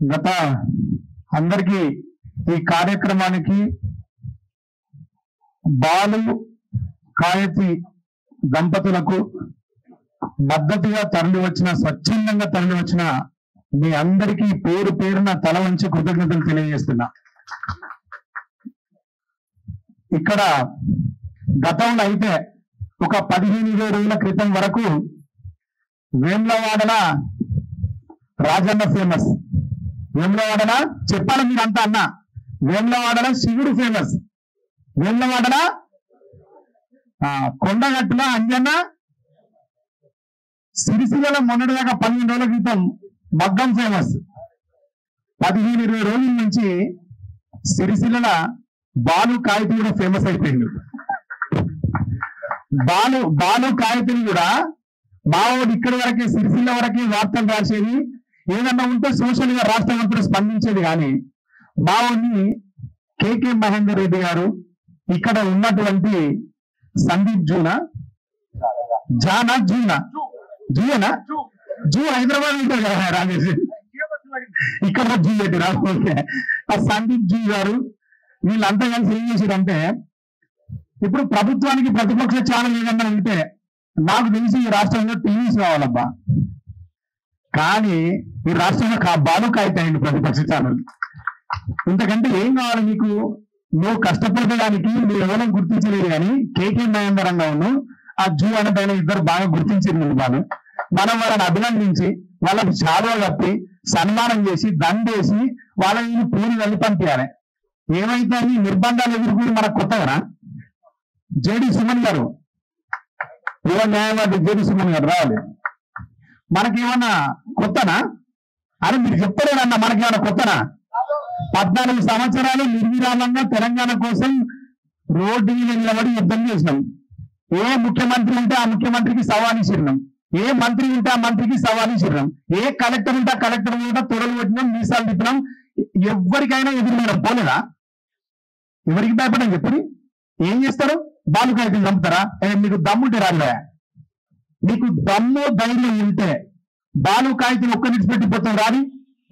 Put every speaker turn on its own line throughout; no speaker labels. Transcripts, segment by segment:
గత అందరికీ ఈ కార్యక్రమానికి బాలు కాయతి దంపతులకు మద్దతుగా తరలి వచ్చిన స్వచ్ఛందంగా తరలి వచ్చిన మీ అందరికీ పేరు పేరున తల వంచి కృతజ్ఞతలు తెలియజేస్తున్నా. ఇక్కడ గతంలో అయితే ఒక 15-20 రోజుల క్రితం వరకు వేములవాడల రాజన్న ఫేమస్. వేములవాడల చెప్పాలి మీరంతా అన్న, వేములవాడల శివుడు ఫేమస్, వేములవాడల కొండగట్టుల అంజన్న, సిరిసిల్ల మొన్నటిదాకా 15 రోజుల క్రితం మగ్గం ఫేమస్. 15-20 రోజుల నుంచి సిరిసిల్ల బాలు కాయతి కూడా ఫేమస్ అయిపోయింది. బాలు కాయతిని కూడా మావోడు ఇక్కడి వరకే, సిరిసిల్ల వరకే వార్తలు రాసేది, ఏదన్నా ఉంటే సోషల్ గా రాష్ట్ర మంత్రులు స్పందించేది. కానీ మావోడిని కేకే మహేందర్ రెడ్డి గారు, ఇక్కడ ఉన్నటువంటి సందీప్ జూ హైదరాబాద్ ఉంటారు కదా రాజేష్, ఇక్కడ జూ పెట్టి రాకపోతే ఆ సందీప్ జూ గారు వీళ్ళంతా కలిసి ఏం చేశారంటే, ఇప్పుడు ప్రభుత్వానికి ప్రతిపక్ష ఛానల్ ఏదన్నా ఉంటే నాకు తెలిసి ఈ రాష్ట్రంలో టీవీస్ కావాలబ్బా, కానీ ఈ రాష్ట్రంలో బాలు కాయతాయండి ప్రతిపక్ష ఛానల్. ఇంతకంటే ఏం కావాలి నీకు? నువ్వు కష్టపడడానికి నువ్వు ఎవరైనా గుర్తించలేదు. కానీ కేకే మహేందరంగా ఆ జూ అనేటైనా ఇద్దరు బాగా గుర్తించింది వాళ్ళు. మనం వాళ్ళని అభినందించి వాళ్ళకి చాలువ కప్పి సన్మానం చేసి దండేసి వాళ్ళని పూరి వెళ్ళి పంపించాలి. ఏమైతే నిర్బంధాలు ఎదుర్కొని మనకు కొత్తగా జేడి సుమన్ గారు, యువ న్యాయవాది జేడి సుమన్ గారు రావాలి. మనకేమన్నా కొత్తనా? అని మీరు చెప్తారేనన్నా, మనకేమన్నా కొత్తనా? 14 సంవత్సరాలు నిర్విరామంగా తెలంగాణ కోసం రోడ్డు మీద నిలబడి యుద్ధం చేసినాం. ఏ ముఖ్యమంత్రి ఉంటే ఆ ముఖ్యమంత్రికి సవాల్ ఇచ్చినాం, ఏ మంత్రి ఉంటే ఆ మంత్రికి సవాల్ ఇచ్చినాం, ఏ కలెక్టర్ ఉంటే ఆ కలెక్టర్ ఉంటే తొడలు పెట్టినాం, మీసాలు తిప్పినాం. ఎవరికైనా ఎదురు పోలేదా? ఎవరికి భయపడని చెప్పి ఏం చేస్తారు? బాలు కాయతీని చంపుతారా? మీకు దమ్ముంటే రాలే, మీకు దమ్ము ధైర్యం ఉంటే బాలు కాయతీని ఒక్కరిని పెట్టిపోతాం రాని.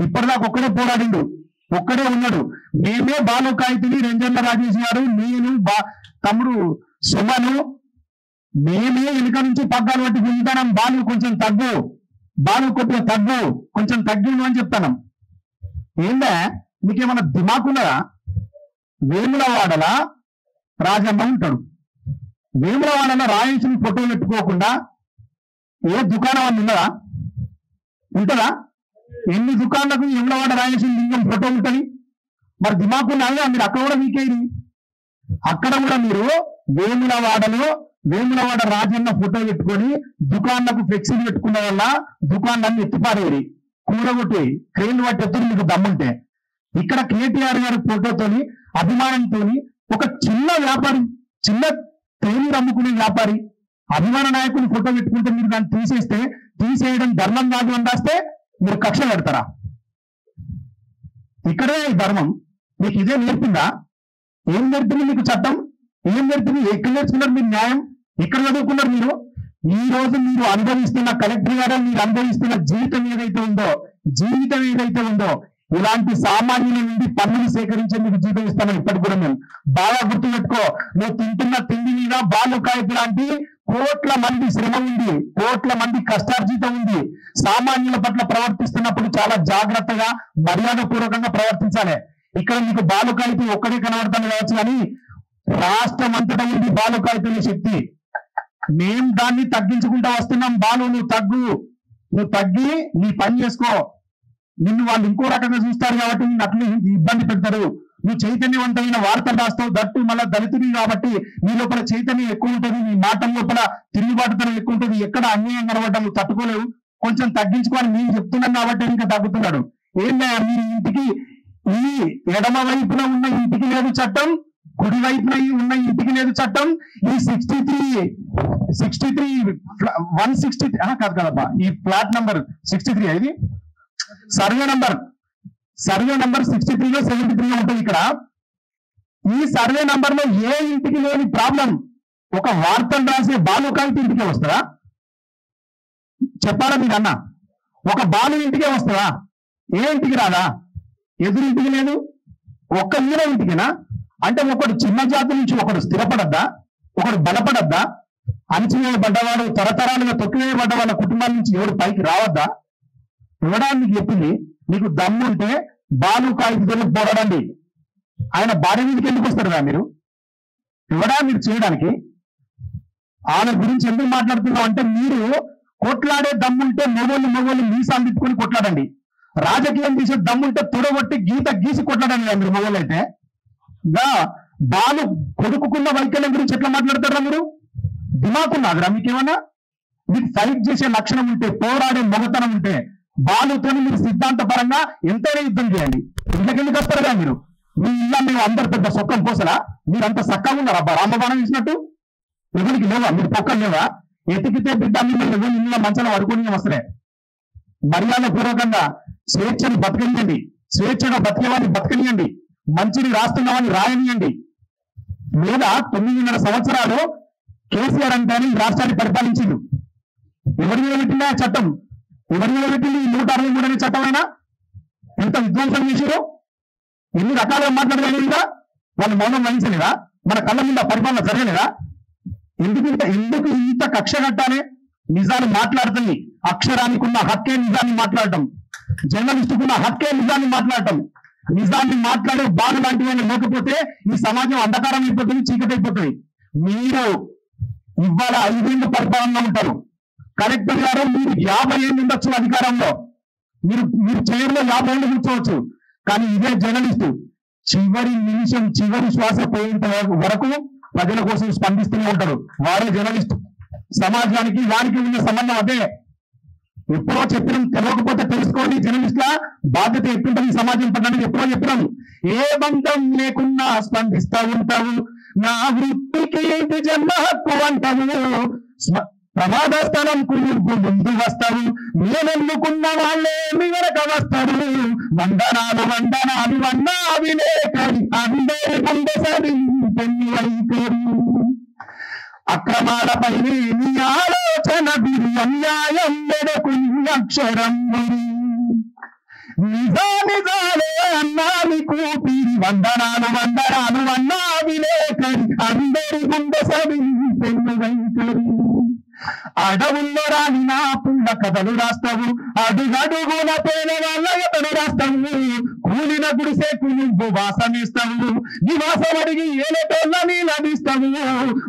ఇప్పటిదాకా ఒక్కడే పోరాడిండు, ఒక్కడే ఉన్నాడు. మేమే బాలు కాయతీని, రంజన్న రాజేష్ గారు, నేను, తమ్ముడు సుమను, మేమే వెనుక నుంచి పగ్గాలు పట్టి గుంజుతాం. బాలు కొంచెం తగ్గు, బాలు కొద్దిగా తగ్గు, కొంచెం తగ్గిండు అని చెప్తాను. ఏందా మీకేమన్నా దిమాకున్నదా? వేములవాడల రాజన్న ఉంటాడు, వేములవాడల రాజేశ్వరి ఫోటో పెట్టుకోకుండా ఏ దుకాణం అని ఉన్నదా? ఉంటుందా? ఎన్ని దుకాణాలకు వేములవాడ రాజేశ్వరి లింగం ఫోటో ఉంటుంది? మరి దిమాకున్నాగా మీరు అక్కడ కూడా వీకేది. అక్కడ కూడా మీరు వేములవాడ రాజన్న ఫోటో పెట్టుకొని దుకాణాలకు ఫ్లెక్సీలు పెట్టుకున్న వల్ల దుకాణాన్ని ఎత్తిపారేది, కూడగొట్టి క్రేన్లు పట్టి ఎత్తులు మీకు దమ్ముంటే. ఇక్కడ కేటీఆర్ గారి ఫోటోతోని అభిమానంతో ఒక చిన్న వ్యాపారి, చిన్న తేనీరు అమ్ముకునే వ్యాపారి అభిమాన నాయకుని ఫోటో పెట్టుకుంటే మీరు దాన్ని తీసేయడం ధర్మం కాదు అని రాస్తే మీరు కక్ష పెడతారా? ఇక్కడే ఈ ధర్మం మీకు ఇదే నేర్పిందా? ఏం నేర్పింది మీకు చట్టం? ఏం నేర్పింది? ఎక్కడ నేర్చుకున్నారు మీరు న్యాయం? ఎక్కడ చదువుకున్నారు మీరు? ఈ రోజు మీరు అనుభవిస్తున్న కలెక్టర్ గారు మీరు అనుభవిస్తున్న జీవితం ఏదైతే ఉందో ఇలాంటి సామాన్యుల నుండి పన్నులు సేకరించేందుకు జీతం ఇస్తామని ఇప్పటికి కూడా మేము బాగా గుర్తుపెట్టుకో. నువ్వు తింటున్న తిండి మీద బాలు కాయతి లాంటి కోట్ల మంది శ్రమ ఉంది, కోట్ల మంది కష్టార్జితం ఉంది. సామాన్యుల పట్ల ప్రవర్తిస్తున్నప్పుడు చాలా జాగ్రత్తగా మర్యాద పూర్వకంగా ప్రవర్తించాలి. ఇక్కడ మీకు బాలు కాయతి ఒక్కడే కనబడతాను కావచ్చు, కానీ రాష్ట్రం అంతటా ఉంది బాలు కాయతుల శక్తి. మేం దాన్ని తగ్గించుకుంటూ వస్తున్నాం. బాలు నువ్వు తగ్గి నీ పని చేసుకో. నిన్ను వాళ్ళు ఇంకో రకంగా చూస్తారు కాబట్టి నిన్ను అట్లా ఇబ్బంది పెడతారు. నువ్వు చైతన్యవంతమైన వార్తలు రాస్తావు, దట్టు మళ్ళీ దళితుడి కాబట్టి నీ లోపల చైతన్యం ఎక్కువ ఉంటుంది, నీ మాటల లోపల తిరుగుబాటుతనం ఎక్కువ ఉంటుంది. ఎక్కడ అన్యాయం కనబడ్డా నువ్వు తట్టుకోలేవు. కొంచెం తగ్గించుకోని నేను చెప్తున్నాను కాబట్టి ఇంకా తగ్గుతున్నాడు. ఏంటంటే మీ ఇంటికి ఈ ఎడమ వైపున ఉన్న ఇంటికి లేదు చట్టం, కుడి వైపున ఉన్న ఇంటికి లేదు చట్టం. ఈ 163 కాదు కదబ్బా, ఈ ఫ్లాట్ నంబర్ 63, ఇది సర్వే నంబర్ 63లో 73లో ఉంటుంది. ఇక్కడ ఈ సర్వే నంబర్ లో ఏ ఇంటికి లేని ప్రాబ్లం ఒక వార్తలు రాసే బాలు కాయతి ఇంటికే వస్తుందా? చెప్పాలా మీరన్నా? ఒక బాలు ఇంటికే వస్తుందా? ఏ ఇంటికి రాదా? ఎదురింటికి లేదు, ఒక్క ఈయన ఇంటికినా? అంటే ఒకడు చిన్న జాతి నుంచి ఒకడు స్థిరపడద్దా? ఒకడు బలపడద్దా? అణచివేయబడ్డవాడు, తరతరాలుగా తొక్కివేయబడ్డ వాళ్ళ కుటుంబాల నుంచి ఎవడు పైకి రావద్దా? ఇవ్వడానికి చెప్పింది. నీకు దమ్ముంటే బాలు కాగితతో పోరాడండి. ఆయన భార్య మీదకి ఎందుకు వస్తారుగా మీరు? ఇవ్వడా మీరు చేయడానికి? ఆమె గురించి ఎందుకు మాట్లాడుతున్నాం అంటే, మీరు కొట్లాడే దమ్ముంటే మొగోళ్ళు మీసాలు తిప్పుకొని కొట్లాడండి. రాజకీయం తీసే దమ్ముంటే తొడగొట్టి గీత గీసి కొట్లాడండి మీరు మొగోళ్ళు అయితే. బాలు కొడుకున్న వైకల్యం గురించి ఎట్లా మాట్లాడతారా మీరు? దిమాకున్నాదిరా మీకేమన్నా? మీకు ఫైట్ చేసే లక్షణం ఉంటే, పోరాడే మొగతనం ఉంటే బాలుతో మీరు సిద్ధాంతపరంగా ఎంతైనా యుద్ధం చేయండి. ఇంతకెందుకు వస్తారుగా మీరు? మీ ఇళ్ళ మేము అందరు పెద్ద సొక్కం కోసలా? మీరంతా సక్కగా ఉన్నారా? రామబాణం ఇచ్చినట్టు ఎవరికి లేవా? మీరు పొక్కలు లేవా? ఎతికితే బిడ్డ మిమ్మల్ని ఎవరు ఇళ్ళ మంచాల వడుకొని వస్తలే. మర్యాద పూర్వకంగా స్వేచ్ఛను బతకనియండి, స్వేచ్ఛగా బతికేవాడిని బతకనియండి, మంచిని రాస్తున్నామని రాయనియండి. లేదా 9.5 సంవత్సరాలు కేసీఆర్ అంటేనే ఈ రాష్ట్రాన్ని పరిపాలించిండు. ఎవరి మీద పెట్టిందా చట్టం? ఎవరి మీద పెట్టింది ఈ 163 అనే చట్టం? అయినా ఎంత విధ్వంసం చేశారు? ఎన్ని రకాలుగా మాట్లాడగలిగిందా? వాళ్ళు మౌనం వహించలేదా? మన కళ్ళ మీద పరిపాలన జరగలేదా? ఎందుకు ఇంత కక్ష కట్టాలి? నిజాన్ని మాట్లాడుతుంది. అక్షరానికి ఉన్న హక్కే నిజాన్ని మాట్లాడటం, జర్నలిస్టుకున్న హక్కే నిజాన్ని మాట్లాడటం. నిజాన్ని మాట్లాడే బాధ లాంటి వాళ్ళు లేకపోతే ఈ సమాజం అంధకారం అయిపోతుంది, చీకటి అయిపోతుంది. మీరు ఇవాళ 5 ఏళ్ళు పరిపాలనలో ఉంటారు. కలెక్టర్ గారు మీరు 50 ఏళ్ళు ఉండొచ్చు అధికారంలో, మీరు చైర్లో 50 ఏళ్ళు కూర్చోవచ్చు. కానీ ఇదే జర్నలిస్టు చివరి నిమిషం, చివరి శ్వాస పోయేంత వరకు ప్రజల కోసం స్పందిస్తూనే ఉంటారు. వారే జర్నలిస్టు. సమాజానికి వారికి ఉన్న సంబంధం అదే. ఎప్పుడో చెప్పినాం, తెలియకపోతే తెలుసుకోండి. జర్నలిస్టుల బాధ్యత ఎట్టుంటుంది సమాజం పట్ల ఎప్పుడో చెప్పినాము. ఏ బంధం లేకున్నా స్పందిస్తూ ఉంటావు, నా వృత్తికి ఏంటి జన్మ హక్కు అంటావు, ప్రమాద స్థలంకు నువ్వు ముందు వస్తావు, నేనెన్నుకున్న వాళ్ళే మీ వెనక వస్తారు. వందనాలు వందనాలు అన్నా విలేకరి, అందరి ముందు సరింపెన్ని వైఖరి. అక్రమాలపై నీ ఆలోచన బిరి, అన్యాయం మెడకు అక్షరం నిజాలే అన్నాని కూపిరి. వందనాలు వందనాలు అన్నా విలేకరి, అందరి ముందు సరింపెన్ని వైఖరి. అడవుల్లో రాని నా పుల్ల కథలు రాస్తావు, అడుగడుగున పేదవాళ్ళ ఎతను రాస్తావు, కూలిన గుడిసేకు నువ్వు వాసమిస్తావు, నివాసం అడిగి ఏలటోళ్ళని లభిస్తావు.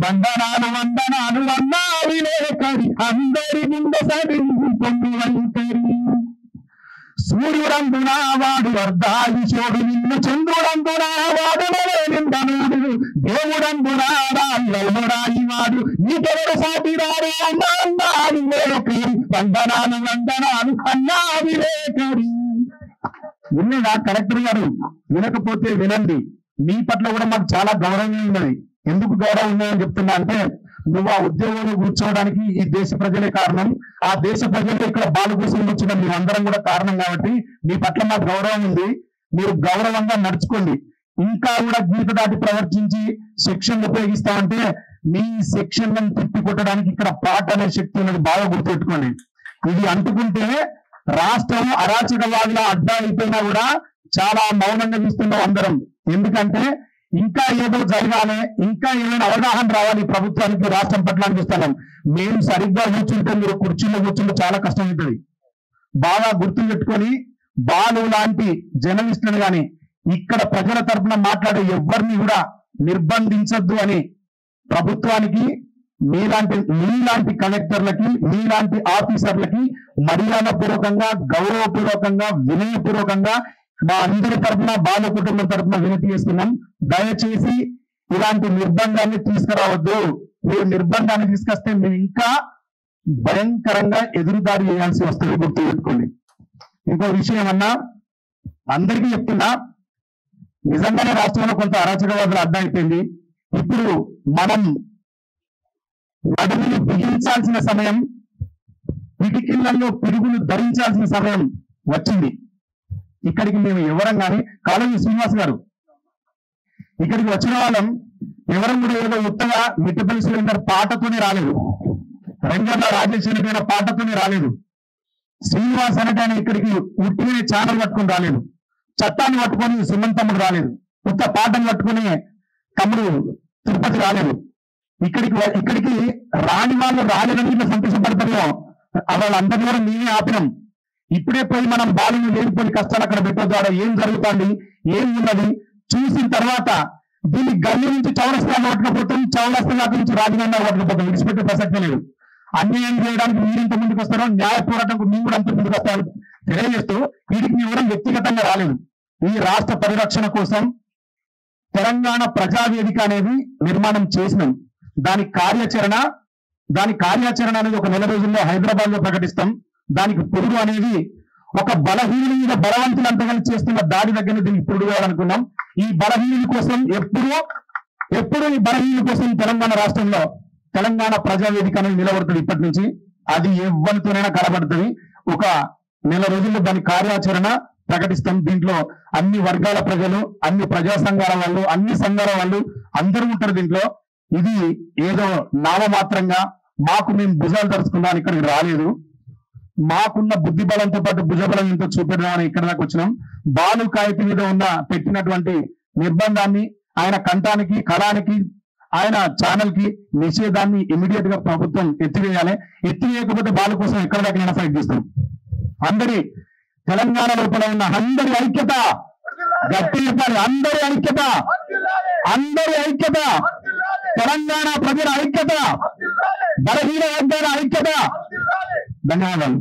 వందనాలు వందనాలు అన్నా విలేకరి, అందరి ముందు సరింపెన్ని వైఖరి. సూర్యుడందునా వాడు అర్ధాయుషోడు, నిన్ను చంద్రుడందునా వాడు నిందనుడు, దేవుడందునా రాయి వాడు నీకెవరు సాటిరాడు అన్నా విలేకరి. వందనాలు వందనాలు అన్నా విలేకరి. విన్నదా కలెక్టర్ గారు? వినకపోతే వినండి. మీ పట్ల కూడా మాకు చాలా గౌరవం ఉన్నది. ఎందుకు గౌరవం ఉందని చెప్తున్నా అంటే, నువ్వు ఆ ఉద్యోగంలో కూర్చోవడానికి ఈ దేశ ప్రజలే కారణం. ఆ దేశ ప్రజలు ఇక్కడ బాలు కోసం వచ్చిన మేమందరం కూడా కారణం. కాబట్టి మీ పట్ల మాకు గౌరవం ఉంది. మీరు గౌరవంగా నడుచుకోండి. ఇంకా కూడా గీత దాటి ప్రవర్తించి సెక్షన్ ఉపయోగిస్తామంటే మీ సెక్షన్లను తిప్పి కొట్టడానికి ఇక్కడ పాట అనే శక్తి ఉన్నది. బాగా గుర్తుపెట్టుకోండి. ఇది అంటుకుంటే రాష్ట్రం అరాచకవాదుల అడ్డా అయిపోయినా కూడా చాలా మౌనంగా చూస్తున్నాం అందరం. ఎందుకంటే ఇంకా ఏదో జరగాలి, ఇంకా ఏమైనా అవగాహన రావాలి ప్రభుత్వానికి, రాష్ట్రం పట్ల అనిపిస్తున్నాం. మేము సరిగ్గా కూర్చుంటే మీరు కుర్చీలో కూర్చుంటే చాలా కష్టం అవుతుంది. బాగా గుర్తు పెట్టుకొని బాలు లాంటి జర్నలిస్టులను కానీ ఇక్కడ ప్రజల తరఫున మాట్లాడే ఎవరిని కూడా నిర్బంధించద్దు అని ప్రభుత్వానికి, మీలాంటి కలెక్టర్లకి, మీలాంటి ఆఫీసర్లకి మర్యాదపూర్వకంగా, గౌరవపూర్వకంగా, వినయపూర్వకంగా మా అందరి తరఫున, బాల కుటుంబం తరఫున వినతి చేస్తున్నాం. దయచేసి ఇలాంటి నిర్బంధాన్ని తీసుకురావద్దు. మీరు నిర్బంధాన్ని తీసుకొస్తే మేము ఇంకా భయంకరంగా ఎదురుదాడి చేయాల్సి వస్తుంది. గుర్తు పెట్టుకోండి. ఇంకో విషయం అన్నా అందరికీ చెప్తున్నా, నిజంగానే రాష్ట్రంలో కొంత అరాచకవాదులు అడ్డా అయిపోయింది. ఇప్పుడు మనం నడుములు బిగించాల్సిన సమయం, పిటికిళ్లలో పిడుగులు ధరించాల్సిన సమయం వచ్చింది. ఇక్కడికి మేము ఎవరం కానీ, కాళోజీ శ్రీనివాస్ గారు ఇక్కడికి వచ్చిన వాళ్ళం ఎవరం కూడా ఏదో ఉత్తగా మిట్టపల్లి సిలిండర్ పాటతోనే రాలేదు, రంగన్న రాజేశ్వరి పాటతోనే రాలేదు. శ్రీనివాస్ అనేట ఆయన ఇక్కడికి ఉట్టినే ఛానల్ పట్టుకుని రాలేదు, చట్టాన్ని పట్టుకొని సుమన్ తమ్ముడు రాలేదు, కొత్త పాటను పట్టుకుని తమ్ముడు తిరుపతి రాలేదు. ఇక్కడికి రాని వాళ్ళు రాలేదని ఇట్లా సంతోషపడతారో వాళ్ళందరినీ కూడా మేమే ఆపినాం. ఇప్పుడే పోయి మనం బాలుని లేనిపోయి కష్టాలు అక్కడ పెట్టొద్దు, ఆడ ఏం జరుగుతుంది ఏం ఉన్నది చూసిన తర్వాత దీన్ని గల్లి నుంచి చౌరస్తా పట్టుకపోతాం, చౌరస్తా నుంచి రాజధాని పట్టుకపోతాం, విడిచిపెట్టే ప్రసక్తి లేదు. అన్యాయం చేయడానికి మీరు ఇంత ముందుకు వస్తారో న్యాయ పోరాటంకు మేము కూడా అంత ముందుకు వస్తామని తెలియజేస్తూ వీటికి మేము కూడా వ్యక్తిగతంగా రాలేదు. ఈ రాష్ట్ర పరిరక్షణ కోసం తెలంగాణ ప్రజావేదిక అనేది నిర్మాణం చేసినాం. దాని కార్యాచరణ అనేది ఒక నెల రోజుల్లో హైదరాబాద్ లో ప్రకటిస్తాం. దానికి పొరుగు అనేది ఒక బలహీనుల మీద బలవంతులంతా కలిసి చేస్తున్న దాడి దగ్గర దీనికి పొరుగు కావాలనుకున్నాం. ఈ బలహీనుల కోసం ఎప్పుడు ఈ బలహీనుల కోసం తెలంగాణ రాష్ట్రంలో తెలంగాణ ప్రజావేదిక అనేది నిలబడుతుంది. ఇప్పటి నుంచి అది ఎవరితోనైనా కనబడుతుంది. ఒక నెల రోజుల్లో దాని కార్యాచరణ ప్రకటిస్తాం. దీంట్లో అన్ని వర్గాల ప్రజలు, అన్ని ప్రజా సంఘాల వాళ్ళు, అన్ని సంఘాల వాళ్ళు అందరూ ఉంటారు దీంట్లో. ఇది ఏదో నామమాత్రంగా మాకు మేము భుజాలు తరుచుకుందాం ఇక్కడికి రాలేదు. మాకున్న బుద్ధి బలంతో పాటు భుజబలం ఎంతో చూపెడదామని ఇక్కడ దాకా వచ్చినాం. బాలు కాగితం మీద పెట్టినటువంటి నిర్బంధాన్ని, ఆయన కంఠానికి కళానికి, ఆయన ఛానల్ కి నిషేధాన్ని ఇమీడియట్ గా ప్రభుత్వం ఎత్తివేయాలి. ఎత్తివేయకపోతే బాలు కోసం ఎక్కడ దాకా ఫైట్ చేస్తాం. అందరి తెలంగాణ లోపల ఉన్న అందరి ఐక్యత గట్టి చెప్పాలి. అందరి ఐక్యత, తెలంగాణ ప్రజల ఐక్యత, బలహీన వర్గాల ఐక్యత. ధన్యవాదాలు.